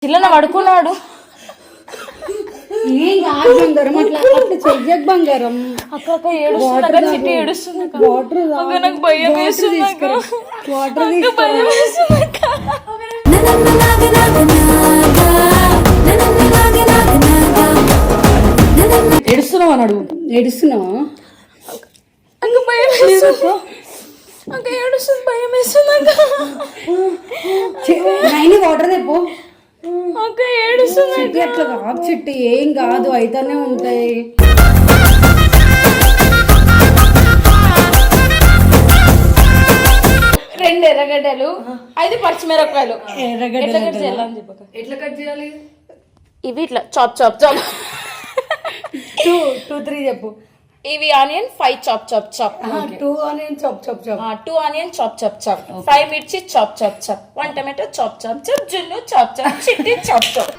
చిల్లన పడుకున్నాడు. ఏం కాదు బంగారం, అట్లా అట్లా చెయ్యకు బంగారం. అక్క చిట్టి ఏడుస్తుంది. నాకు భయం వేస్తుంది అక్క. వాటర్ భయం వేస్తుంది అక్క. ఏడుస్తున్నావు అని అడుగు. ఏడుస్తున్నావా? అక్క భయం వేస్తుంది అక్క. ఏడుస్తుంది, భయం వేస్తుంది అక్క. నైని వాటర్ తెపో అక్క. ఏడుస్తుంది చిట్టి. అట్లా కాదు చిట్టి, ఏం కాదు, అయితేనే ఉంటాయి. 2 ఎర్రగడ్డలు, 5 పచ్చిమిరపకాయలు. ఎర్రగడ్డలు ఎట్లా కట్ చేయాలి? ఇవి ఇట్లా చాప్ చాప్ చాప్. 2, 3 చెప్పు. ఇవి onion 5 chop chop chop. 2 onion chop chop chop. 2 onion chop chop chop. 5 మిర్చి chop chop chop. 1 tomato chop chop chop. జున్ను చాప్ చాప్. చిట్టి చాప్ చాప్.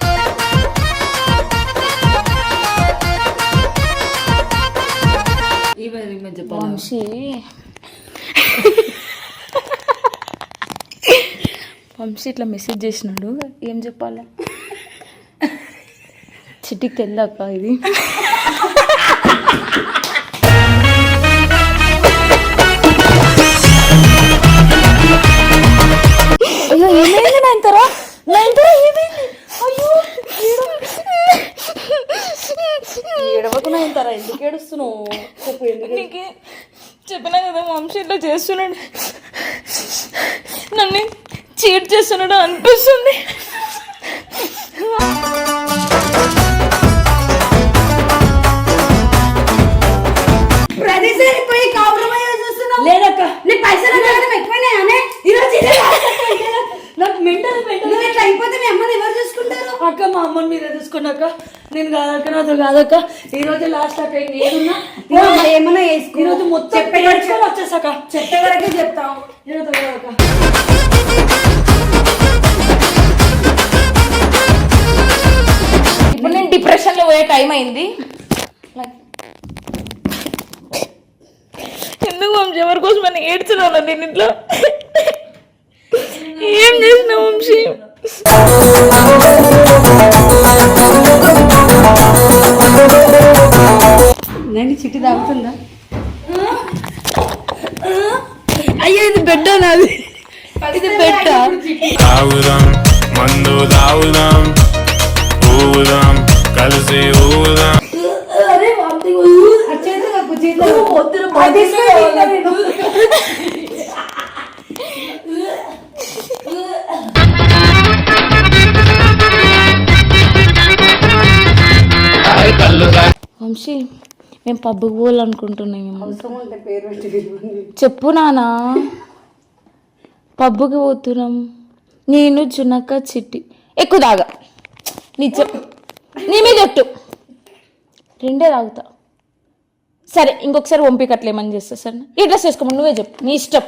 వంశీ ఇట్లా మెసేజ్ చేసినాడు, ఏం చెప్పాలా? చిట్టికి తెల్లాక ఇది అయ్యో ఏమైంది నైన్తరా? ఏమైంది? అయ్యో ఏడవకు నైన్తరా, ఎందుకు ఏడుస్తున్నావు? చెప్పు. ఎందుకు చెప్పినా కదా వంశీ ఇట్లా చేస్తున్నాడు, నన్ను చీట్ చేస్తున్నాడు అనిపిస్తుంది. ప్రతిసారి పోయి కాంప్రమైజ్ చేస్తున్నావు. లేదక్క, నీ పైసలు ఎక్కువైనాయనే. నాకు మెంటల్ ఇట్లా అయిపోతే మీ అమ్మని ఎవరు చూసుకుంటారు? అక్క, మా అమ్మని మీరే చూసుకున్నాక. నేను కాదక్క, నాతో కాదక్క. ఈ రోజు లాస్ట్ అక్క. ఏమన్నా వేసుకో. ఈ రోజు మొత్తం చెప్పేవారికి వచ్చేసాక చెప్పేవరకే చెప్తాం. నేనతో కాదక్క. ఇప్పుడు నేను డిప్రెషన్ లో పోయే టైం అయింది. ఎందుకు వంశీ ఎవరి కోసం అని ఏడ్చున్నాను నేను ఇంట్లో. ఏం చేసిన వంశీ? నేను చిట్టి తాగుతుందా? అయ్యో, ఇది బెడ్ నాది. ఇది బెడ్. తాగుదాం మందు తాగుదాం, ఊదాం కలిసి ఊదాం. వంశీ, మేము పబ్బుకి పోవాలనుకుంటున్నాం. చెప్పు నానా. పబ్బుకి పోతున్నాం నేను, జునక్క, చిట్టి. ఎక్కువ తాగా నిజం, నీ మీద జట్టు 2 తాగుతా. సరే, ఇంకొకసారి వంపికట్లేమని చేస్తా. సరే, ఈ డ్రెస్ వేసుకోమని నువ్వే చెప్పు, నీ ఇష్టం.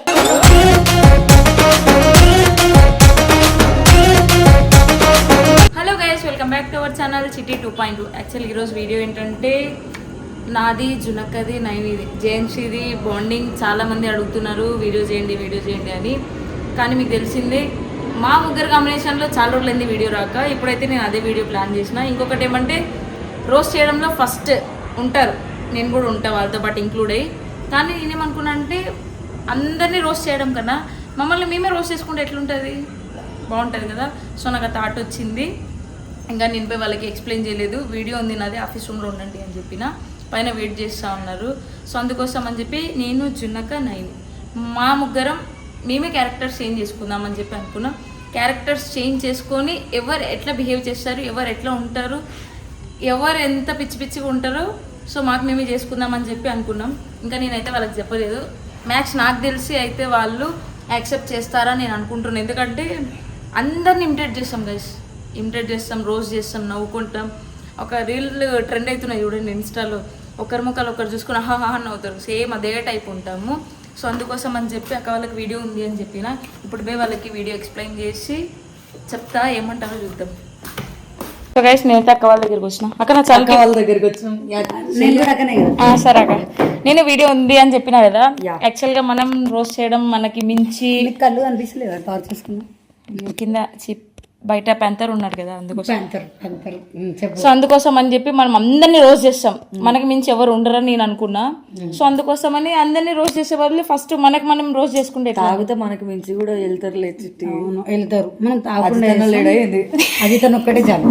Hello guys, welcome back to our channel చిట్టి 2.2. యాక్చువల్ ఈరోజు వీడియో ఏంటంటే నాది, జునక్కది, నైనిది, జేఎన్సీది బాండింగ్. చాలామంది అడుగుతున్నారు వీడియో చేయండి అని. కానీ మీకు తెలిసిందే మా ముగ్గురు కాంబినేషన్లో చాలా రోజులైంది వీడియో రాక. ఇప్పుడైతే నేను అదే వీడియో ప్లాన్ చేసిన. ఇంకొకటి ఏమంటే రోస్ట్ చేయడంలో ఫస్ట్ ఉంటారు, నేను కూడా ఉంటాను వాళ్ళతో పాటు ఇంక్లూడ్ అయ్యి. కానీ నేనేమనుకున్నా అంటే అందరినీ రోస్ట్ చేయడం కన్నా మమ్మల్ని మేమే రోస్ట్ చేసుకుంటే ఎట్లుంటుంది, బాగుంటుంది కదా. సో నాకు ఆ థాట్ వచ్చింది. ఇంకా నేను పోయి వాళ్ళకి ఎక్స్ప్లెయిన్ చేయలేదు. వీడియో ఉంది నాది, ఆఫీస్ రూమ్లో ఉండండి అని చెప్పిన. పైన వెయిట్ చేస్తూ ఉన్నారు. సో అందుకోసం అని చెప్పి నేను, జున్నక్క, నైని మా ముగ్గురం మేమే క్యారెక్టర్స్ చేంజ్ చేసుకుందామని చెప్పి అనుకున్నాం. క్యారెక్టర్స్ చేంజ్ చేసుకొని ఎవరు ఎట్లా బిహేవ్ చేస్తారు, ఎవరు ఎట్లా ఉంటారు, ఎవరు ఎంత పిచ్చి పిచ్చిగా ఉంటారో సో మాకు మేమే చేసుకుందామని చెప్పి అనుకున్నాం. ఇంకా నేనైతే వాళ్ళకి చెప్పలేదు. మ్యాక్స్ నాకు తెలిసి అయితే వాళ్ళు యాక్సెప్ట్ చేస్తారని నేను అనుకుంటున్నాను. ఎందుకంటే అందరిని ఇమిటేట్ చేస్తాం గైస్, ఇమిటేట్ చేస్తాం, రోజ్ చేస్తాం, నవ్వుకుంటాం. ఒక రీల్ ట్రెండ్ అవుతున్నాయి చూడండి ఇన్స్టాలో, ఒకరి ముఖాలు ఒకరు చూసుకుని ఆహా నవ్వుతారు. సేమ్ అదే టైప్ ఉంటాము. సో అందుకోసం అని చెప్పి అక్క వాళ్ళకి వీడియో ఉంది అని చెప్పిన. ఇప్పుడు పోయి వాళ్ళకి వీడియో ఎక్స్ప్లెయిన్ చేసి చెప్తా, ఏమంటారో చూద్దాం. సో గైస్, నేనైతే అక్క వాళ్ళ దగ్గరికి వచ్చిన. అక్క నా చాలా వాళ్ళ దగ్గరికి వచ్చినాం. సరే అక్క, నేను వీడియో ఉంది అని చెప్పినా కదా. యాక్చువల్గా మనం రోస్ట్ చేయడం మనకి మించి కళ్ళు అనిపిస్తలేదు కింద బయట ప్యాంతర్ ఉన్నాడు కదా అందుకోసం. పెంతరు చెప్పు. సో అందుకోసం అని చెప్పి మనం అందరినీ రోజ్ చేస్తాం. మనకి మించి ఎవరు ఉండరని నేను అనుకున్నా. సో అందుకోసం అని అందరినీ రోజ్ చేసే బదులు ఫస్ట్ మనకి మనం రోజ్ చేసుకుంటే ఎట్లా? తాగితే మనకి మించి కూడా వెళ్తారు లేదు వెళ్తారు. మనం తాగకుండా అది తను ఒక్కటే చాలు.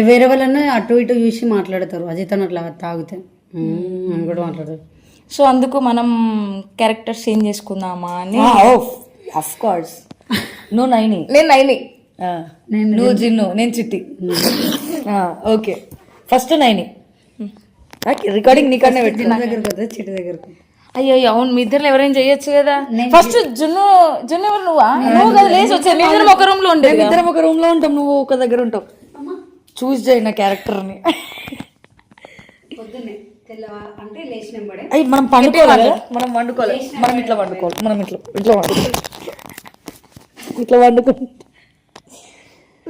వేరే వాళ్ళని అటు ఇటు చూసి మాట్లాడతారు. అది తను అట్లా తాగితే కూడా మాట్లాడతారు. సో అందుకు మనం క్యారెక్టర్ చేంజ్ చేసుకుందామా అని. Of course. నువ్వు నైని, నేను నైని, నువ్వు జిన్ను, నేను చిట్టి. Okay first Naini. రికార్డింగ్ నీకన్నా పెట్టి దగ్గరకు వద్దా చిట్టి దగ్గరకు. అయ్యో అవును, మీ ఇద్దరు ఎవరైనా చేయొచ్చు కదా. ఫస్ట్ జున్ను జున్ను ఎవరు? నువ్వు కదా లేచి వచ్చా. మీ ఇద్దరం ఒక రూమ్ లో ఉండేది. ఇద్దరం ఒక రూమ్ లో ఉంటాం, నువ్వు ఒక దగ్గర ఉంటావు. చూస్ చేయి నా క్యారెక్టర్ ని. పొద్దున్నే అంటే లేచినప్పుడే అయ్యి మనం పండుకోవాలి, మనం వండుకోవాలి, మనం ఇట్లా వండుకోవాలి, మనం ఇట్లా ఇట్లా వండుకోవాలి, ఇట్లా వండుకో.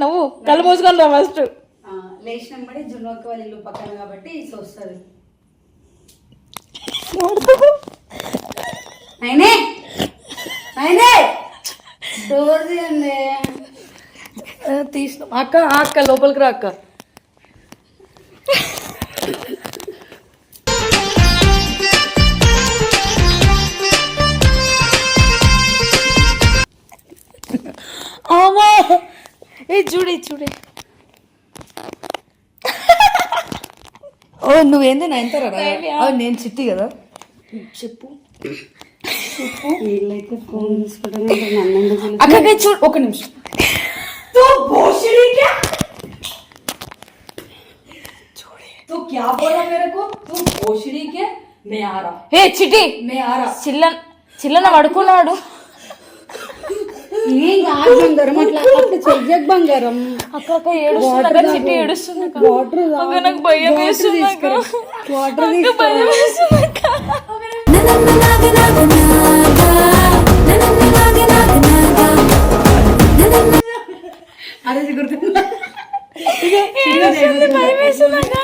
నువ్వు కళ్ళు మూసుకొని రా ఫస్ట్. లేచినప్పుడే జున్నోకి వాళ్ళ ఇల్లు పక్కన కాబట్టి వస్తుంది. అయినే అయినే డోర్ తీయండి. తీసిన అక్క, అక్క లోపలికి రా అక్క. ఆమా ఏ చూడే చూడే. ఓ నువ్వేంది నా ఎంత నేను చిట్టి కదా. చెప్పు వీళ్ళైతే ఫోన్ చూసుకోవడం అక్క చూడు ఒక నిమిషం. तू क्या बोला मेरे को? तू भोसड़ी के मैं आ रहा. ఏ చిటి मैं आ रहा. చిల్లన పడుకున్నాడు. ఏం కాదు బంగారం, అట్లా అట్లా చెయ్యకు బంగారం. అక్క అక్క ఏడుస్తున్నా, చిట్టి ఏడుస్తున్నా. అక్క నాకు భయం వేస్తుంది అక్క. అక్క భయం వేస్తుంది అక్క. అదే గుర్తుందా? ఏడుస్తుంది, భయం వేస్తుంది అక్క.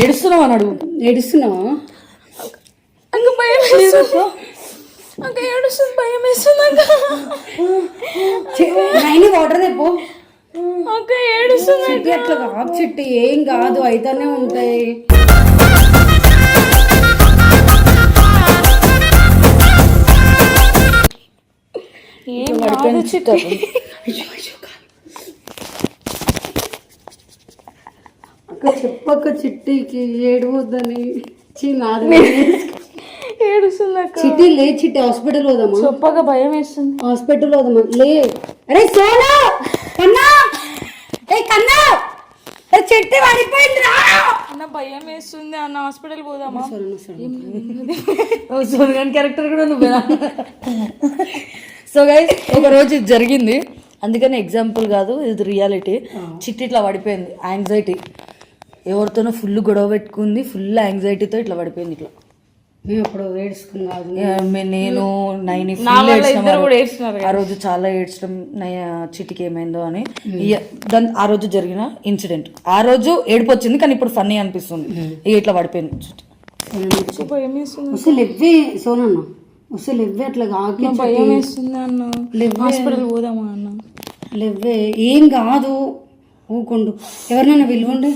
ఏడుస్తున్నావు అని అడుగు. ఏడుస్తున్నావా? అక్క భయం వేస్తుంది అక్క, ఏడుస్తుంది, భయం వేస్తుంది అక్క. నైని వాటర్ తెపో. అక్క ఏడుస్తుంది చిట్టి అట్లా కాదు చిట్టి, ఏం కాదు అయితేనే ఉంటాయి. ఏం కాదు చిట్టి. అక్క చెప్పక్క చిట్టికి ఏడవద్దని. ఏడుస్తుంది అక్క. చిట్టి లే చిట్టి, హాస్పిటల్ పోదామా? చొప్పగా భయం వేస్తుంది. హాస్పిటల్ పోదామా? లే. అరే సోనా కన్నా, ఏ కన్నా, చెట్టు పడిపోయింది రా. అన్న భయం వేస్తుంది అన్న, హాస్పిటల్ పోదామా? సోనియన్ క్యారెక్టర్ కూడా నువ్వేనా? సో గైస్ ఒక రోజు ఇది జరిగింది, అందుకని ఎగ్జాంపుల్ కాదు, ఇది రియాలిటీ. చిట్టి ఇట్లా పడిపోయింది, యాంగ్జైటీ. ఎవరితోనో ఫుల్ గొడవ పెట్టుకుంది, ఫుల్ యాంగ్జైటీతో ఇట్లా పడిపోయింది. ఇట్లా మేము అప్పుడు ఏడ్చుకున్నాం. నేను నైని ఆ రోజు చాలా ఏడ్చడం, చిట్టికి ఏమైందో అని. దాని ఆ రోజు జరిగిన ఇన్సిడెంట్, ఆ రోజు ఏడుపు వచ్చింది కానీ ఇప్పుడు ఫన్నీ అనిపిస్తుంది. ఇట్లా పడిపోయింది. అసలు ఎవ్వే సోనన్న, అసలు ఎవ్వే అట్లా కాకి భయం వేస్తుంది అన్న. హాస్పిటల్ పోదామా అన్న? లేవ్వే ఏం కాదు, ఊకుండు. ఎవరినైనా పిలువండి.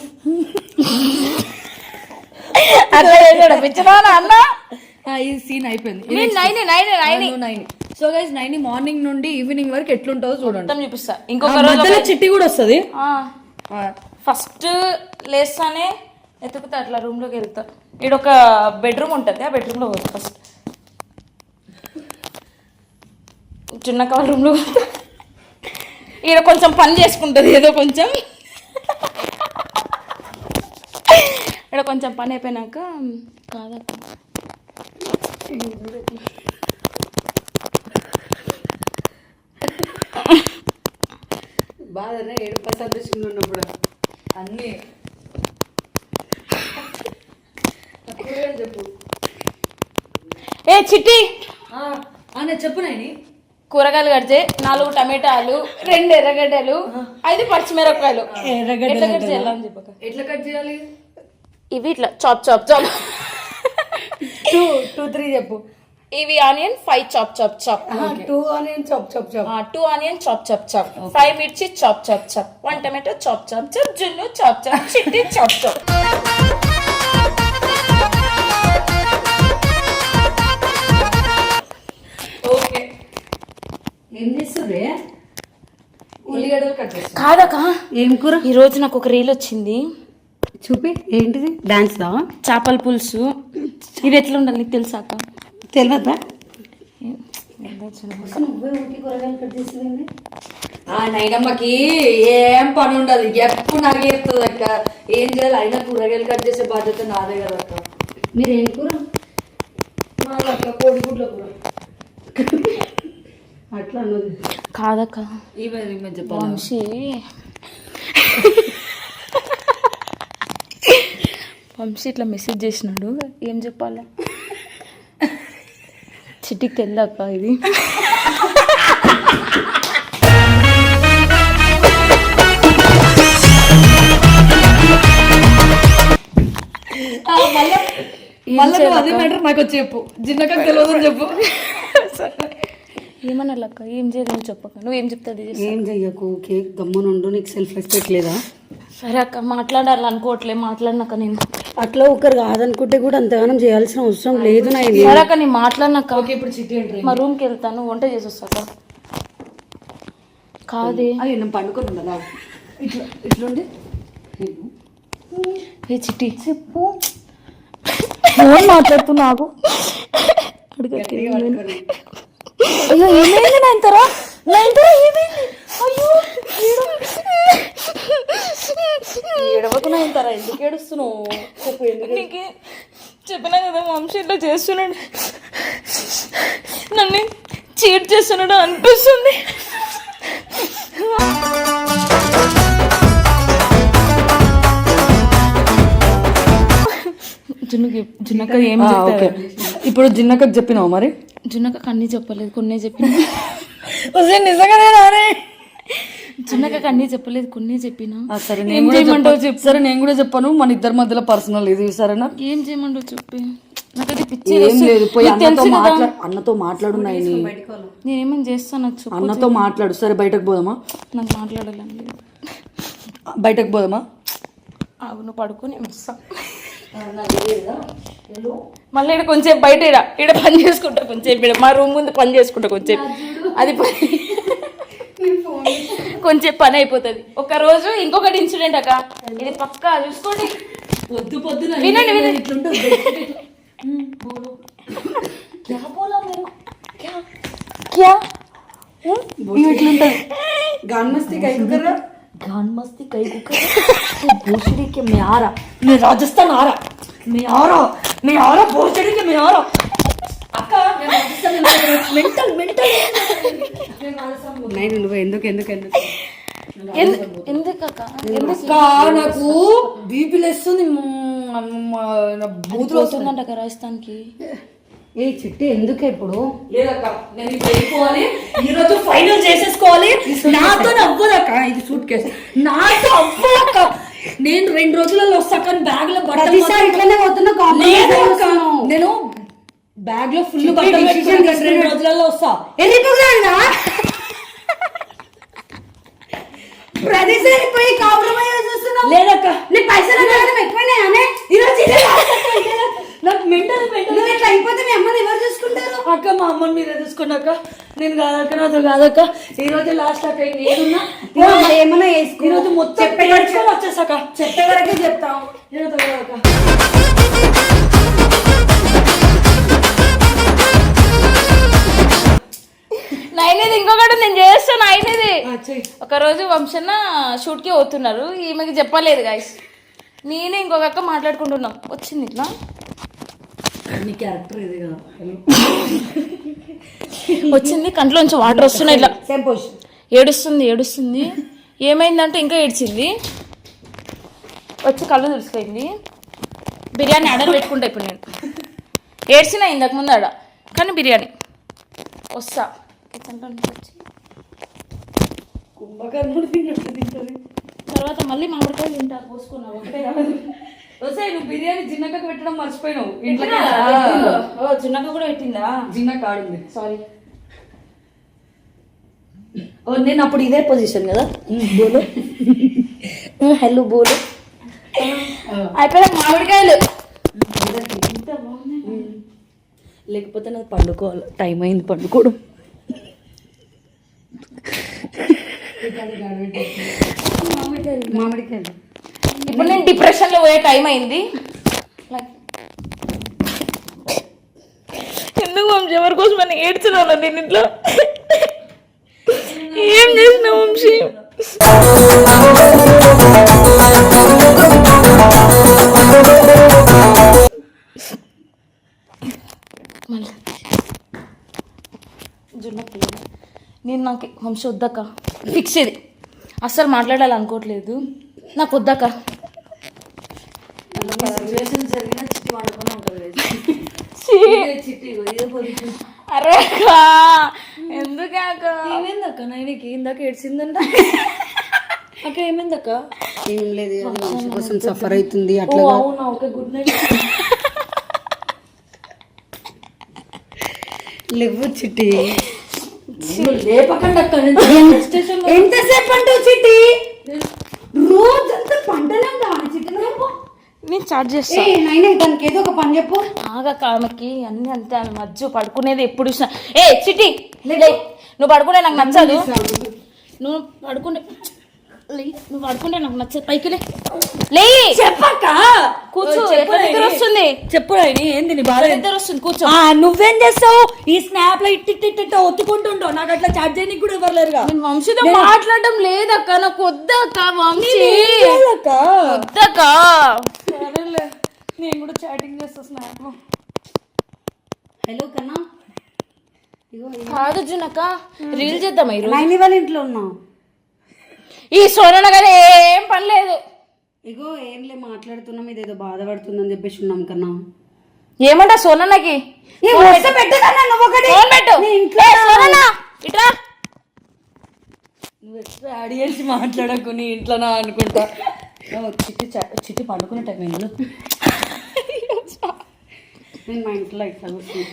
అన్న ఈ సీన్ అయిపోయింది. Naini. So guys Naini morning నుండి ఈవినింగ్ వరకు ఎట్లుంటుందో చూడండి, చూపిస్తా. ఇంకొక రోజు చిట్టి కూడా వస్తుంది. ఫస్ట్ లేస్తానే ఎత్తుకుతా, అట్లా రూమ్ లోకి వెళ్తా. ఇక్కడ ఒక బెడ్రూమ్ ఉంటుంది, ఆ బెడ్రూమ్ లో పోతా. ఫస్ట్ చిన్నక్క వాళ్ళ రూమ్ లో పోతా. ఈడ కొంచెం పని చేసుకుంటుంది, ఏదో కొంచెం. ఇక్కడ కొంచెం పని అయిపోయినాక కాదక్క బాధనే 7% ఉన్నప్పుడు అన్నీ చెప్పు. ఏ చిట్టి చెప్పు నైని. కూరగాయలు కడితే 4 టమాటాలు, 2 ఎర్రగడ్డలు, 5 పచ్చిమిరపకాయలు. ఎట్లా కట్ చేయాలని చెప్పక. ఎట్లా కట్ చేయాలి? ఇవి ఇట్లా చాప్ చాప్ చాప్. 2, 3 చెప్పు. ఇవి onion 5 chop chop chop 2 onion chop chop chop 2 onion chop chop chop 5 మిర్చి chop chop chop 1 tomato chop chop chop జున్ను చాప్ చాప్ చిట్టి చాప్ చాప్. ఓకే ఏం చేస్తుండే? ఉల్లిగడ్డలు కట్ చేసి కాదక్క, ఏం కూర? ఈ రోజు నాకు ఒక రీల్ వచ్చింది. చూపి, ఏంటిది? డాన్స్ దా? చేపల పులుసు. ఇది ఎట్లా ఉండాలి నీకు తెలుసాక? తెలియదా? నైనమ్మకి ఏం పని ఉండదు, ఎప్పుడు నరిగేస్తుంది అక్క. ఏం చేయాలి? అయినా కూరగాయలు కట్ చేసే బాధ్యత నాదే కదా అక్క. మీరు ఏం కూర? అక్క కోడిగుడ్ల కూర. అట్లా అన్నది కాదక్క, ఈమె చెప్పాలి. వంశీ వంశీ ఇట్లా మెసేజ్ చేసినాడు, ఏం చెప్పాలా? చిట్టికి తెల్లక్క ఇది. మళ్ళీ అదే మ్యాటర్ నాకు వచ్చి చెప్పు. జిన్నక తెలియదు అని చెప్పు. ఏమన్నాలక్క? ఏం చేయలేదు చెప్పక, నువ్వేం చెప్తాది? ఏం చెయ్యకు, కేక్ గమ్మునుండు. నీకు సెల్ఫ్ రెస్పెక్ట్ లేదా? సరే అక్క, మాట్లాడాలనుకోవట్లే, మాట్లాడినాక నేను. అట్లా ఒకరు కాదనుకుంటే కూడా అంతగానం చేయాల్సిన అవసరం లేదు. సరే అక్క, నేను మాట్లాడినాక ఇప్పుడు చిట్టి అంటే మా రూమ్కి వెళ్తాను, వంట చేసి వస్తాక. కాదే అయ్యో నేను పండుకొని ఉండాలా? ఇట్లా ఇట్లుండి ఏ చిట్టి చెప్పు, ఫోన్ మాట్లాడుతున్నావు. అయ్యో ఏమైంది నైన్తరా? ఏమైంది? అయ్యో ఏడవకు నైన్తరా, ఎందుకు ఏడుస్తున్నావు? చెప్పు. ఎందుకు? నీకు చెప్పినా కదా వంశీ ఇట్లా చేస్తున్నాడు, నన్ను చీట్ చేస్తున్నాడు అనిపిస్తుంది. జున్నక్క ఏం చెప్పారు? ఇప్పుడు జిన్నకకు చెప్పినావు మరి? జున్నక్క అన్నీ చెప్పలేదు, కొన్ని చెప్పిన. నిజంగానే రానే. జున్నక్క అన్నీ చెప్పలేదు, కొన్ని చెప్పిన. సరే నేను కూడా చెప్పు. సరే నేను కూడా చెప్పాను, మన ఇద్దరి మధ్యలో పర్సనల్ ఇది. సరేనా? ఏం చేయమంటావు చెప్పి. నాకు అది పిచ్చి. ఏం లేదు, పోయి అన్నతో మాట్లాడు. నేనేమని చేస్తాను చెప్పు. అన్నతో మాట్లాడు. సరే బయటకు పోదామా? నాకు మాట్లాడాలని లేదు. బయటకు పోదామా? అవును, పడుకొని వస్తా. మళ్ళీ ఇక్కడ కొంచెం బయట ఇక్కడ పని చేసుకుంటా, కొంచెం మా రూమ్ ముందు పని చేసుకుంటా, కొంచెం అది పని, కొంచెం పని అయిపోతుంది. ఒక రోజు ఇంకొకటి ఇన్సిడెంట్ అక్క, ఇది పక్కా చూసుకోండి. పొద్దున వినండి వినండి. मस्ती कई भोसड़ी के मैं आ रहा, मैं राजस्थान आ रहा, मैं आ रहा भोसड़ी के मैं आ रहा. అక్క నేను రాజస్థాన్ మెంటల్ నువ్వు ఎందుకు నాకు బీపీ లేస్తుంది, బూతులు వస్తుందంట రాజస్థాన్కి. ఏ చిట్టి ఎందుకు ఇప్పుడు? లేదక్క, నేను ఇప్పుడు వెళ్ళిపోవాలి, ఈరోజు ఫైనల్ చేసేసుకోవాలి. నాతో అవ్వదక్క, ఇది సూట్ కేసు నాతో అవ్వదక్క. నేను 2 రోజులలో వస్తా, కానీ బ్యాగ్ లో బట్టలు ఇట్లనే పోతున్నా. నేను బ్యాగ్ లో ఫుల్ బట్టలు 2 రోజులలో వస్తా. ప్రతిసారి పోయి కాంప్రమైజ్ చేస్తున్నావు. లేదక్క, నీ పైసలు ఎక్కువైనా ఈరోజు నాకు మెంటల్ నువ్వు ఇట్లా అయిపోతే మీ అమ్మని ఎవరు చూసుకుంటారు? అక్క మా అమ్మని మీరే చూసుకున్నాక. నేను కాదక్క, నాతో కాదక్క. ఈ రోజు లాస్ట్ అక్క, ఏదున్నా ఏమన్నా వేసుకో. ఈరోజు మొత్తం పెట్టుకొని వచ్చేసాక. చెప్పే వరకే చెప్తాం. ఈరోజు కాదక్క. నైనేది ఇంకొకటి నేను చేస్తాను. అయినది ఒకరోజు వంశన్న షూట్కి పోతున్నారు, ఈమెకి చెప్పలేదు గాయస్. నేనే ఇంకొక అక్క మాట్లాడుకుంటున్నాం, వచ్చింది ఇట్లా. నీ క్యారెక్టర్ ఇది కదా, వచ్చింది, కంట్లోంచి వాటర్ వస్తున్నాయి ఇట్లా. ఏడుస్తుంది. ఏమైందంటే ఇంకా ఏడ్చింది, వచ్చి కళ్ళు తుడిచిపోయింది. బిర్యానీ ఆర్డర్ పెట్టుకుంటా ఇప్పుడు నేను. ఏడ్చినా ఇంతకు ముందు ఆడ, కానీ బిర్యానీ వస్తా. తర్వాత మళ్ళీ మామిడికాయ తింటా, పోసుకున్నా ఒకటే కాదు. వస్తే నువ్వు బిర్యానీ జిన్నకకు పెట్టడం మర్చిపోయినావు ఇంట్లో ఓ చిన్నక్క కూడా పెట్టిందా? జిన్నక ఆడింది. సారీ. ఓ నేను అప్పుడు ఇదే పొజిషన్ కదా. బోలో హలో బోలో అయిపోయిన మామిడికాయలు. లేకపోతే నాకు పండుకోవాలి, టైం అయింది పండుకోవడం. మామిడికాయలు ఇప్పుడు నేను డిప్రెషన్ లో పోయే టైం అయింది. ఎందుకు వంశీ ఎవరి కోసం అని ఏడ్చున్నాను నేను ఇంట్లో? ఏం చేసిన వంశీ? నేను నాకు వంశీ వద్దక్క, ఫిక్స్ ఇది. అస్సలు మాట్లాడాలనుకోవట్లేదు, నాకు వద్దక్క. అరే అక్క ఎందుకు అక్క? ఏమైందక్క? నైన్కి ఇందాక ఏడ్చిందంట అక్క. ఏమైందక్క? ఏం లేదు, వంశీ కోసం సఫర్ అవుతుంది ఓ అట్లా. అవునా, ఓకే గుడ్ నైట్. లేవు చిట్టి, లేపకండి అక్క. ఎంతసేపు అంటావు చిట్టి? రోజంతా పంటనే ఉంటావా చిట్టి నువ్వు? నేను చార్జ్ చేస్తా. నైనా దానికి ఏదో ఒక పని చెప్పు. ఆగక్క, ఆమెకి అన్ని అంతే. ఆమె మధ్య పడుకునేది ఎప్పుడు చూసినా ఏ చిట్టి నువ్వు పడుకునే నాకు నచ్చదు. నువ్వు పడుకుంటే నాకు నచ్చదు. పైకి లే చెప్పక్క. కూర్చో. ఎట్లా నిద్ర వస్తుంది చెప్పు. ఏంది నీ బాధ? నిద్ర వస్తుంది, కూర్చో. నువ్వేం చేస్తావు? ఈ స్నాప్ లో ఇట్టిట్ట ఒత్తుకుంటుంటావు. నాకు అట్లా చార్జ్ చేయడానికి కూడా ఎవరు లేరుగా. నేను వంశీతో మాట్లాడడం లేదక్క, నాకు వద్దక్క. వంశీ వద్దక్క. సరేలే, నేను కూడా చాటింగ్ చేస్తా స్నాప్ లో. హలో కన్నా, కాదు జునక్క, రీల్ చేద్దామా ఈరోజు? నైని వాళ్ళ ఇంట్లో ఉన్నావు. ఈ సోనన కానీ ఏం పని లేదు. ఇగో ఏం లే, మాట్లాడుతున్నాం, ఇదేదో బాధపడుతుందని చెప్పేసి ఉన్నాం కన్నా. ఏమంటా సోనన్నకి? ఇట్రా. నువ్వు ఎక్స్ట్రా యాడ్ చేసి మాట్లాడకు నీ ఇంట్లోనా అనుకుంటా. చిట్టి పండుకునే టైం ఏంటి? నేను మా ఇంట్లో ఇట్లా కూర్చున్నా.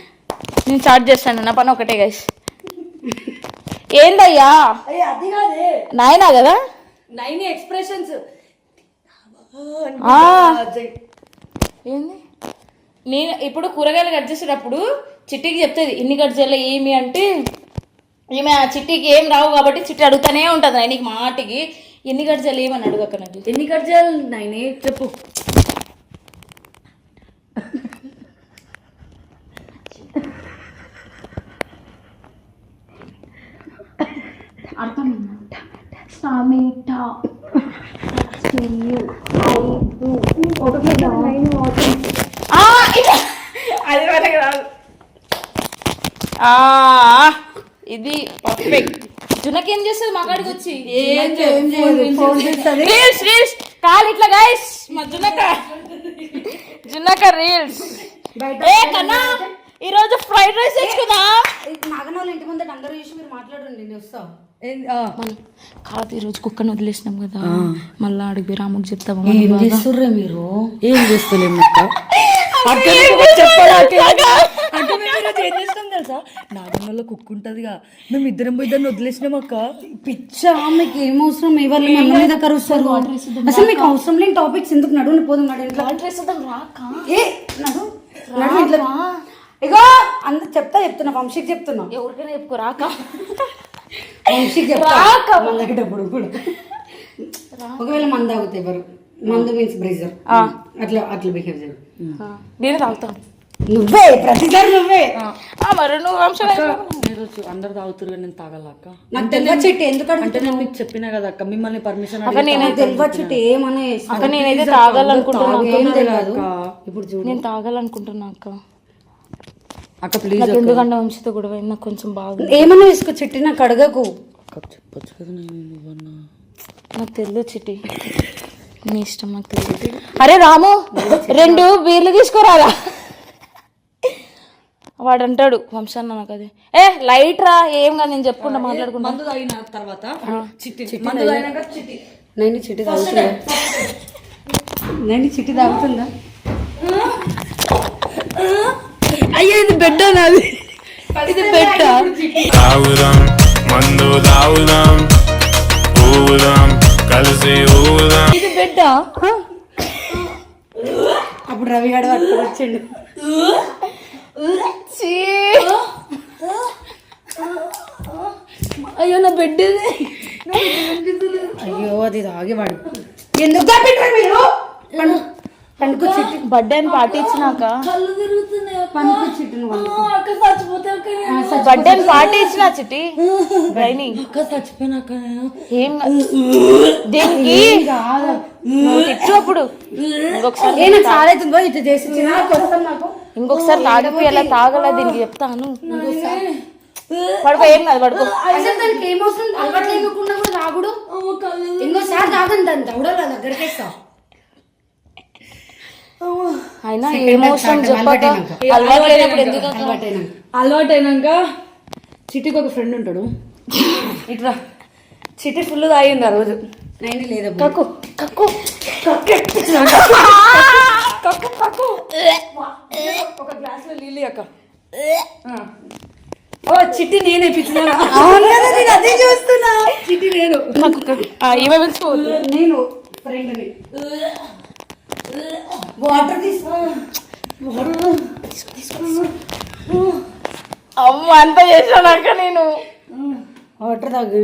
నేను చార్జ్ చేస్తాను, నా పని ఒకటే గైస్. ఏందయ్యా? అది కాదే నాయనా కదా. నైన్ ఎక్స్ప్రెషన్స్ ఏంది? నేను ఇప్పుడు కూరగాయలు కట్ చేసేటప్పుడు చిట్టికి చెప్తుంది ఇన్ని కట్ చేయాలి ఏమి అంటే, ఈమె ఆ చిట్టికి ఏం రావు కాబట్టి చిట్టి అడుగుతానే ఉంటుంది. నీకు మాటికి ఎన్ని కట్ చేయాలి ఏమని అడుగక్క. నాకు ఎన్ని కట్ చేయాలి నైని చెప్పు. అర్థం టమాటా అది మనకి రాదు. ఇది పర్ఫెక్ట్. జునకేం చేస్తుంది మాకాడికి వచ్చి? రీల్స్ రీల్స్ కాలు ఇట్లా గైస్. మా జునక రీల్స్. ఏ కన్నా ఈరోజు ఫ్రైడ్ రైస్ తెచ్చుకుందా? నాగనోళ్ళ ఇంటి ముందట అందరూ చూసి మీరు మాట్లాడండి, నేను వస్తా. కాదు ఈరోజు కుక్కను వదిలేసినాం కదా, మళ్ళీ అడిగి రాముకి చెప్తావా? ఏం చేస్తుర్రే మీరు? ఏం చేస్తలేము తెలుసా? నాగన్నలో కుక్ ఉంటదిగా, మేము ఇద్దరం వదిలేసినాం అక్క. పిచ్చా, మీకు ఏం అవసరం? ఎవరు మన మీద కరుస్తారు? అసలు మీకు అవసరం లేని టాపిక్స్ ఎందుకు? నడువుని పోదు నడు ఇంట్లో. ఏ నడు నడు ఇంట్లో. ఇగో అందరు చెప్తున్నా, వంశీకి చెప్తున్నా. ఎవరికైనా చెప్పుకో రాక. వంశీకి చెప్తా మందకేటప్పుడు కూడా. ఒకవేళ మంద తాగుతాయి ఎవరు? మందు మీన్స్ బ్రేజర్, అట్లా అట్లా బిహేవ్ చేయాలి. నేను తాగుతాను. నువ్వే ప్రతిసారి నువ్వే. మరి నువ్వు అందరు తాగుతారు, నేను తాగలక్క. నాకు తెలియచెట్టు ఎందుకంటే నేను మీకు చెప్పినా కదా అక్క, మిమ్మల్ని పర్మిషన్ తెలియచెట్టు ఏమనే అక్క. నేనైతే తాగాలనుకుంటున్నా. ఇప్పుడు చూడు, నేను తాగాలనుకుంటున్నా అక్క. అక్క ప్లీజ్. ఎందుకంటే వంశీతో గొడవ నాకు కొంచెం బాగా. ఏమన్నా వేసుకో చిట్టి, నాకు అడగకు. చెప్పొచ్చు కదా. నాకు తెలియదు చిట్టి, నీ ఇష్టం. నాకు తెలియదు. అరే రాము 2 బీర్లు తీసుకురారా. వాడు అంటాడు వంశాన్న నాకు అది లైట్ రా ఏం కాదు నేను చెప్పుకుంటా మాట్లాడుకుంటా. మందు తాగిన తర్వాత చిట్టి మందు తాగినాక చిట్టి నేను చిట్టి తాగుతున్నా. నేను చిట్టి తాగుతుందా? అయ్యో ఇది బెడ్ నాది, ఇది బెడ్. తాగుదాం మందు తాగుదాం ఊగుదాం కలిసి ఊగుదాం. ఇది బెడ్. అప్పుడు రవి గడ పట్టుకొని వచ్చిండు. అయ్యో నా బెడ్ ఇది. అయ్యో అది తాగేవాడు. ఎందుకు తప్పిండ్రు మీరు? పండుకు చిట్టి బర్త్డే అని పార్టీ ఇచ్చినాక కళ్ళు తిరుగుతున్నాయి. పండుకు చిట్టి నువ్వు అక్క చచ్చిపోతే అక్క బర్త్డే అని పార్టీ ఇచ్చిన చిట్టి రైని అక్క చచ్చిపోయినాక ఏం దేనికి నువ్వు తిట్టు అప్పుడు ఇంకొకసారి నాకు చాలా అవుతుందో ఇట్లా చేసి వస్తాం నాకు. ఇంకొకసారి తాగిపోయి అలా తాగలా దీనికి చెప్తాను. పడుకో, ఏం కాదు పడుకో. అసలు దానికి ఏమవసరం? అలవాటు లేకుండా కూడా తాగుడు. ఇంకోసారి తాగని దాన్ని తాగుడు దగ్గరికి వేస్తావు. అయినా ఏమోసం చెప్పక అలవాటు లేనప్పుడు ఎందుకు అలవాటు అయినాక చిట్టికి ఒక ఫ్రెండ్ ఉంటాడు. ఇట్లా చిట్టి ఫుల్ తాగింది ఆ రోజు. నేను లేదా కక్కు కక్కు కక్కు కక్కు ఒక గ్లాస్ లో నీళ్ళు అక్క. ఓ చిట్టి నేనే పిచ్చినా. నేను అదే చూస్తున్నా. చిట్టి నేను ఏమే పిలుచుకోవద్దు. నేను ఫ్రెండ్ని. వాటర్ తీసుకో. అమ్మ అంత చేసాక నేను వాటర్ తాగు.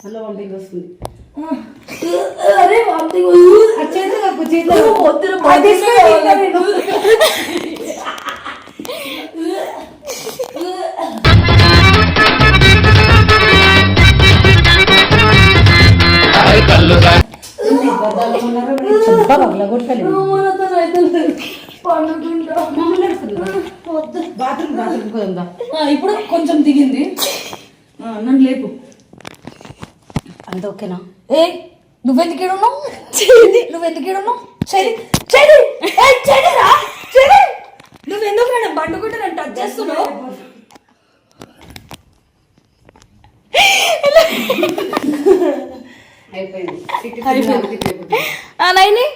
మళ్ళీ వామిటింగ్ వస్తుంది. అరే వామిటింగ్ చేతిలో ఇప్పుడు కొంచెం దిగింది. నన్ను లేపు. అంత ఓకేనా? ఏ నువ్వెందుకు ఏడున్నావు? నువ్వెందుకు ఏడున్నావు? నువ్వెందుకు నేను బండుకుంటే నేను టచ్ చేస్తున్నావు? నైని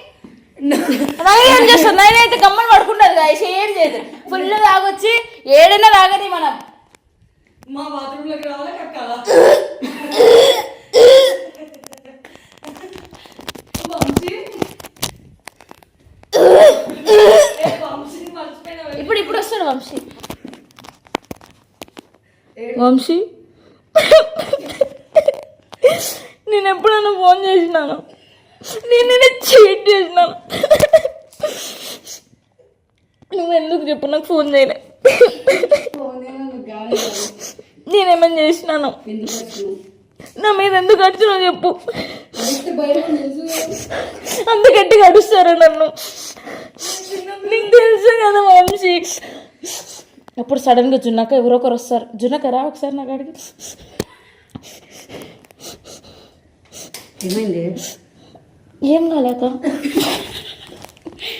ఏం చేస్తాను? నైన్ అయితే గమ్మని పడుకుంటారు కదా, ఏం చేయదు. ఫుల్ తాగొచ్చి ఏడైనా తాగని మనం. మా బాత్రూమ్ లోకి రావాలి కక్కాలా? ఇప్పుడు వస్తాడు వంశీ. వంశీ నేను ఎప్పుడైనా ఫోన్ చేసినాను? నేను చీట్ చేసినాను. నువ్వు ఎందుకు చెప్పు, నాకు ఫోన్ చేయలే. నేనేమని చేసినాను? నా మీద ఎందుకు అడుచున్నావు చెప్పు. అంత గట్టిగా అడుస్తారా నన్ను? నీకు తెలుసు కదా వంశీ. అప్పుడు సడన్ గా జున్నక్క ఎవరో ఒకరు వస్తారు. జున్నక్క రా ఒకసారి నాకు అడిగి. ఏమైంది? ఏం కాలేక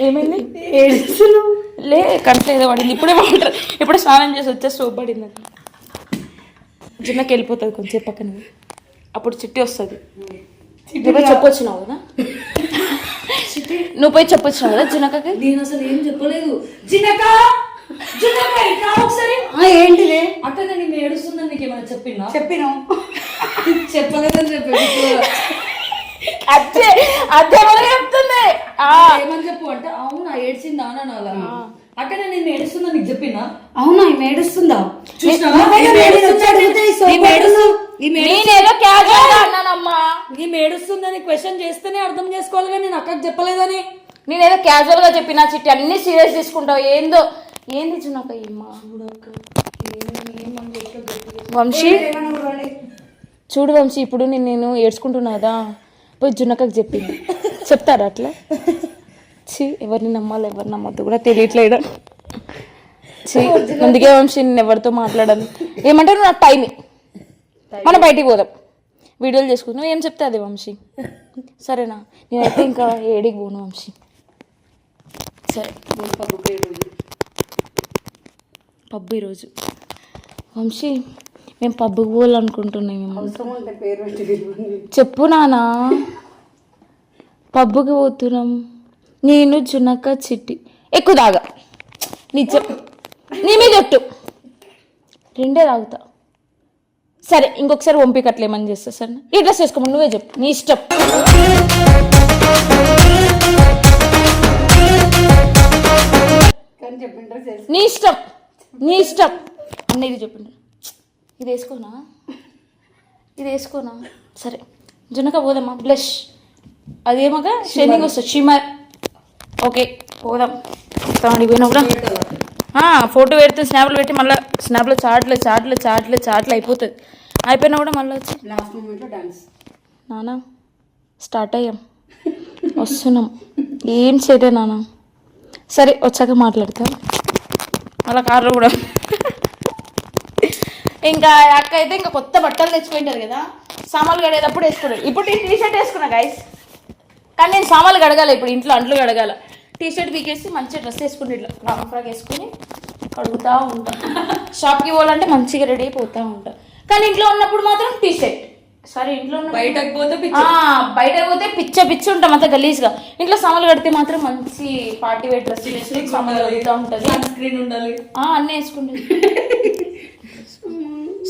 ఏమైంది? ఏడుస్తున్నావు? లే కంట్లో ఏదో పడింది. ఇప్పుడే స్నానం చేసి వచ్చే స్టోవ్ పడింది. జున్నకి వెళ్ళిపోతుంది కొంచెం పక్కన. అప్పుడు చిట్టి వస్తుంది. నువ్వు పోయి చెప్పొచ్చినావు కదా, నువ్వు పోయి చెప్పొచ్చినావు కదా జున్నక్కకి. నేను అసలు ఏం చెప్పలేదు. జినక ఒకసారి ఏంటిది? అక్క నేను ఏడుస్తుందని నీకు ఏమైనా చెప్పినా? చెప్పినావు. చెప్పలేదని చెప్పి అదే చెప్తుంది. ఏమని చెప్పు అంటే అవునా ఏడ్చిందా అని అలా. అక్క నేను ఏడుస్తుందని నీకు చెప్పినా? అవునా ఈమె ఏడుస్తుందా? ఏడుస్తుందని క్వశ్చన్ చేస్తేనే అర్థం చేసుకోవాలి కానీ నేను అక్కకి చెప్పలేదని. నేనేదో క్యాజువల్ గా చెప్పిన. చిట్టి అన్ని సీరియస్ తీసుకుంటావు. ఏంది చిన్నక్క వంశీ? చూడు వంశీ, ఇప్పుడు నేను ఏడ్చుకుంటున్నా కదా, పోయి జున్నక్కకి చెప్పింది. చెప్తారా అట్లా? ఎవరిని నమ్మాలి ఎవరిని నమ్మద్దు కూడా తెలియట్లేదు. అందుకే వంశీ నేను ఎవరితో మాట్లాడాను. ఏమంటారు నాకు టైం, మనం బయటికి పోదాం, వీడియోలు చేసుకుందాం, ఏం చెప్తే అదే వంశీ. సరేనా? నేనైతే ఇంకా ఏడికి పోను వంశీ. సరే పబ్బు ఈరోజు. వంశీ మేము పబ్బుకి పోవాలనుకుంటున్నాం. చెప్పు నానా, పబ్బుకి పోతున్నాం. నేను జునక చిట్టి ఎక్కువ తాగా నీ మీద ఒట్టు 2 తాగుతా. సరే ఇంకొకసారి వంపిక అట్లా ఏమని చేస్తా సార్. ఈ డ్రెస్ వేసుకోమని నువ్వే చెప్పు, నీ ఇష్టం. నీ ఇష్టం అన్న. ఇది చెప్పిండ్రు. ఇది వేసుకోనా సరే. జునక పోదామా? బ్లష్ అదేమగా షైనింగ్ వస్తుంది, షిమ్మర్. ఓకే పోదాం. అడిగిపోయినా కూడా ఫోటో పెడితే స్నాప్లు పెట్టి మళ్ళీ స్నాప్లో చాట్లు అయిపోతుంది. అయిపోయినా కూడా మళ్ళీ వచ్చి లాస్ట్ మూమెంట్లో డాన్స్. నానా స్టార్ట్ అయ్యాం, వస్తున్నాం. ఏం చేయలే నాన్న. సరే వచ్చాక మాట్లాడతా. మళ్ళీ కార్లో కూడా ఇంకా అక్క అయితే ఇంకా కొత్త బట్టలు తెచ్చిపోయింటారు కదా, సామాన్లు కడిగేటప్పుడు వేసుకున్నాడు. ఇప్పుడు టీ షర్ట్ వేసుకున్నా గైస్, కానీ నేను సామాన్లు కడగాలి ఇప్పుడు, ఇంట్లో అంట్లు కడగాల. టీ షర్ట్ పీకేసి మంచిగా డ్రెస్ వేసుకుని ఇట్లా లాంగ్ ఫ్రాక్ వేసుకుని కడుగుతూ ఉంటా. షాప్కి పోవాలంటే మంచిగా రెడీ అయిపోతూ ఉంటా. కానీ ఇంట్లో ఉన్నప్పుడు మాత్రం టీ షర్ట్. సరే ఇంట్లో బయటకు పోతే పిచ్చి ఉంటాం అంత గలీజ్గా. ఇంట్లో సామాన్లు కడితే మాత్రం మంచి పార్టీ వేర్ డ్రెస్ వేసుకుని సామాన్లు కడుగుతూ ఉంటుంది. స్క్రీన్ ఉండాలి, అన్నీ వేసుకుంటుంది.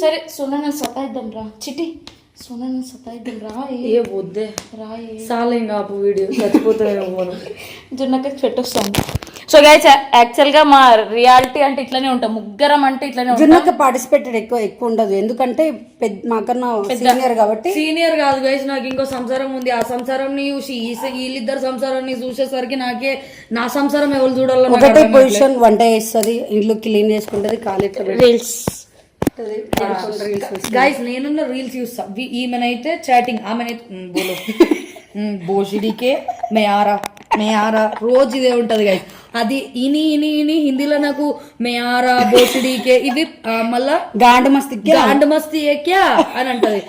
సరే సోనా సతాయిద్దాం రా చిట్టి, సోనా సతాయిద్దాం రా. ఏ వద్దే చాలా ఇంకా వీడియో చచ్చిపోతాయేమో. జున్నక పెట్టొస్తాను. సో గైస్ యాక్చువల్గా మా రియాలిటీ అంటే ఇట్లానే ఉంటాం, ముగ్గురం అంటే ఇట్లానే ఉంటాం. జున్నక పార్టిసిపేటెడ్ ఎక్కువ ఉండదు, ఎందుకంటే మాకన్నా సీనియర్ కాబట్టి. సీనియర్ కాదు గైస్, నాకు ఇంకో సంసారం ఉంది. ఆ సంసారం చూసి వీళ్ళిద్దరు సంసారాన్ని చూసేసరికి నాకే నా సంసారం ఎవరు చూడాలి. ఒకటే పొజిషన్, వంట చేస్తుంది, ఇల్లు క్లీన్ చేసుకుంటది, కాలేజ్ రీల్స్. గైస్ నేనున్న రీల్స్ చూస్తా. ఈమెనైతే చాటింగ్, ఆమెనైతే బోషిడికే మేయారా రోజు ఇదే ఉంటది గైస్. అది ఇని హిందీలో నాకు మేయారా బోషిడికే, ఇది మళ్ళా గాండ్ మస్తీ క్యా అని అంటది.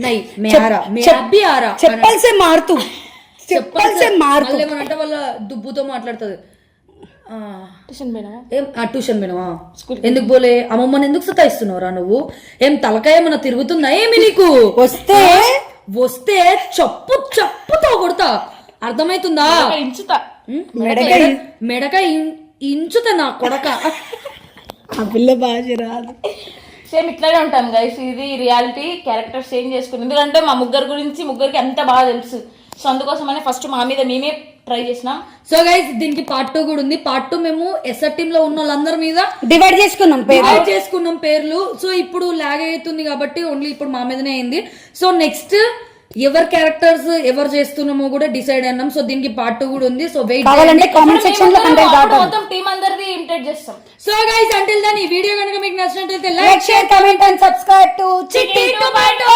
నై మేయారా మేయారా చెప్పల్సే మారుతూ ఏమనంటే వాళ్ళ దుబ్బుతో మాట్లాడుతుంది. ట్యూషన్ పోయినావా? ఎందుకు పోలే? అమ్మమ్మని ఎందుకు సతాయిస్తున్నావురా నువ్వు? ఏం తలకాయ ఏమన్నా తిరుగుతుందా ఏమి నీకు? వస్తే చెప్పుతో కొడతా, అర్థమైతుందా? మెడక ఇంచుతా నా కొడక. ఆ పిల్ల భాష రాదు. సేమ్ ఇట్లానే ఉంటాం గైస్, ఇది రియాలిటీ. క్యారెక్టర్స్ చేంజ్ చేసుకుని, ఎందుకంటే మా ముగ్గురికి అంత బాగా తెలుసు. సో అందుకోసమనే ఫస్ట్ మా మీద మేమే ట్రై చేసినాం. సో గైస్ దీనికి పార్ట్ 2 కూడా ఉంది. పార్ట్ 2 మేము ఎస్ఆర్ టీమ్ లో ఉన్న వాళ్ళందరి మీద డివైడ్ చేసుకున్నాం పేర్లు. సో ఇప్పుడు లాగ్ అవుతుంది కాబట్టి ఓన్లీ ఇప్పుడు మా మీదనే అయింది. సో నెక్స్ట్ ఎవరి క్యారెక్టర్స్ ఎవరు చేస్తున్నామో కూడా డిసైడ్ అయినాం. సో దీనికి పార్ట్ 2 కూడా ఉంది. సో వెయిట్ కావాలంటే కామెంట్ సెక్షన్ లో మొత్తం టీం అందరిది ఇమిటేట్ చేస్తాం. సో గైస్ అంటిల్ దెన్ ఈ వీడియో కనుక మీకు నచ్చినట్లయితే like, share, comment and subscribe to చిట్టి 2x2.